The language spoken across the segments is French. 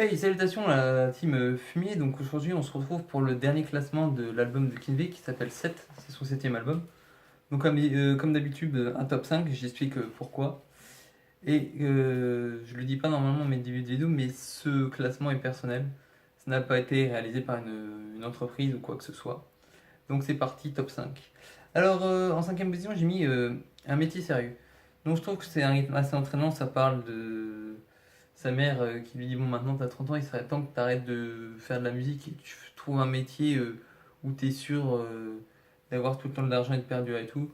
Hey, salutations la team Fumier. Donc aujourd'hui, on se retrouve pour le dernier classement de l'album de Kinvey qui s'appelle 7. C'est son septième album. Donc comme d'habitude, un top 5. J'explique pourquoi. Et je le dis pas normalement dans mes débuts de vidéo, mais ce classement est personnel. Ça n'a pas été réalisé par une entreprise ou quoi que ce soit. Donc c'est parti, top 5. Alors en cinquième position, j'ai mis un métier sérieux. Donc je trouve que c'est un rythme assez entraînant. Ça parle de sa mère qui lui dit bon maintenant t'as 30 ans, il serait temps que t'arrêtes de faire de la musique et que tu trouves un métier où t'es sûr d'avoir tout le temps de l'argent et de perdurer et tout.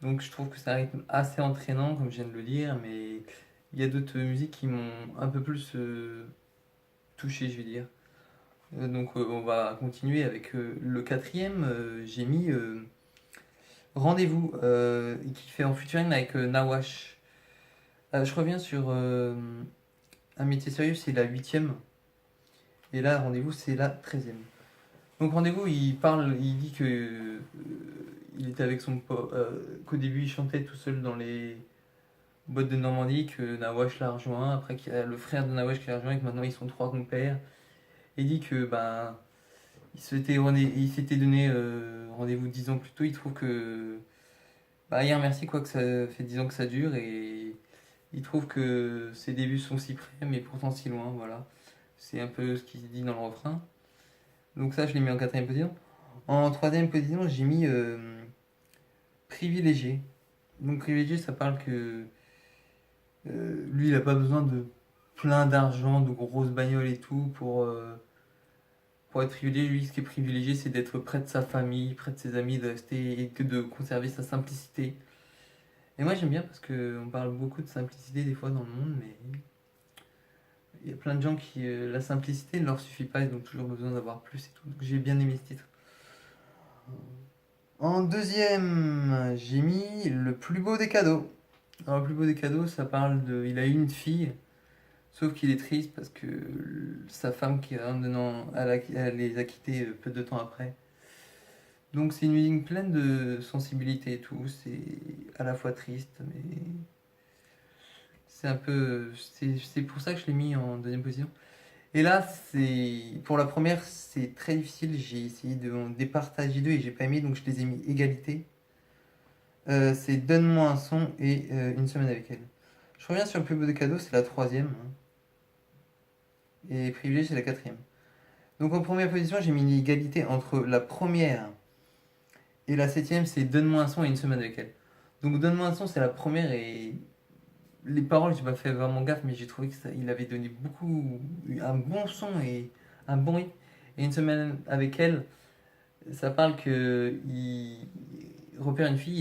Donc je trouve que c'est un rythme assez entraînant comme je viens de le dire, mais il y a d'autres musiques qui m'ont un peu plus touché, je vais dire. Donc on va continuer avec le quatrième. J'ai mis Rendez-vous qui fait en featuring avec Nawash. Je reviens sur un métier sérieux, c'est la huitième. Et là, Rendez-vous, c'est la treizième. Donc Rendez-vous, il parle, il dit que il était avec son pote, qu'au début il chantait tout seul dans les boîtes de Normandie, que Nawash l'a rejoint, après qu'il y a le frère de Nawash qui l'a rejoint, et que maintenant ils sont trois compères. Et il dit que ben il s'était donné rendez-vous 10 ans plus tôt. Il trouve que bah, il remercie quoi que ça fait 10 ans que ça dure et il trouve que ses débuts sont si près mais pourtant si loin. Voilà, c'est un peu ce qu'il dit dans le refrain. Donc ça, je l'ai mis en quatrième position. En troisième position, j'ai mis privilégié. Donc privilégié, ça parle que lui, il n'a pas besoin de plein d'argent, de grosses bagnoles et tout pour être privilégié. Lui, ce qui est privilégié, c'est d'être près de sa famille, près de ses amis, de rester et que de conserver sa simplicité. Et moi, j'aime bien parce qu'on parle beaucoup de simplicité des fois dans le monde, mais il y a plein de gens qui la simplicité ne leur suffit pas, ils ont toujours besoin d'avoir plus et tout. Donc j'ai bien aimé ce titre. En deuxième, j'ai mis le plus beau des cadeaux. Alors, le plus beau des cadeaux, ça parle de. Il a eu une fille, sauf qu'il est triste parce que sa femme, qui a un an, elle les a quittés peu de temps après. Donc, c'est une musique pleine de sensibilité et tout. C'est à la fois triste, mais c'est un peu. C'est pour ça que je l'ai mis en deuxième position. Et là, c'est pour la première, c'est très difficile. J'ai essayé de en départager deux et j'ai pas aimé, donc je les ai mis égalité. C'est Donne-moi un son et Une semaine avec elle. Je reviens sur le plus beau des cadeaux, c'est la troisième. Hein. Et Privilège, c'est la quatrième. Donc en première position, j'ai mis une égalité entre la première et la septième, c'est Donne-moi un son et Une semaine avec elle. Donc Donne-moi un son, c'est la première et les paroles, j'ai pas fait vraiment gaffe, mais j'ai trouvé que ça, il avait donné beaucoup, un bon son et un bon rythme. Et Une semaine avec elle, ça parle que il repère une fille,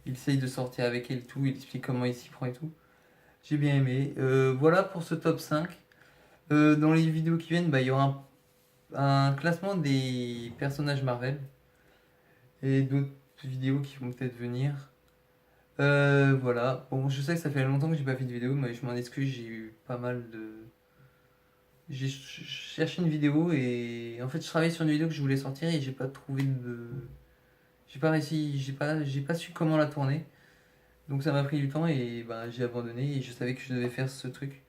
il essaye de sortir avec elle et tout, il explique comment il s'y prend et tout. J'ai bien aimé. Voilà pour ce top 5. Dans les vidéos qui viennent, bah, il y aura un classement des personnages Marvel et d'autres vidéos qui vont peut-être venir. Voilà. Bon, je sais que ça fait longtemps que j'ai pas fait de vidéo, mais je m'en excuse, j'ai eu pas mal de. J'ai cherché une vidéo et en fait je travaillais sur une vidéo que je voulais sortir et j'ai pas trouvé de. J'ai pas réussi, j'ai pas su comment la tourner. Donc ça m'a pris du temps et bah, j'ai abandonné et je savais que je devais faire ce truc.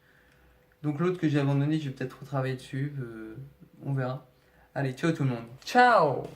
Donc l'autre que j'ai abandonné, je vais peut-être retravailler dessus. On verra. Allez, ciao tout le monde. Ciao!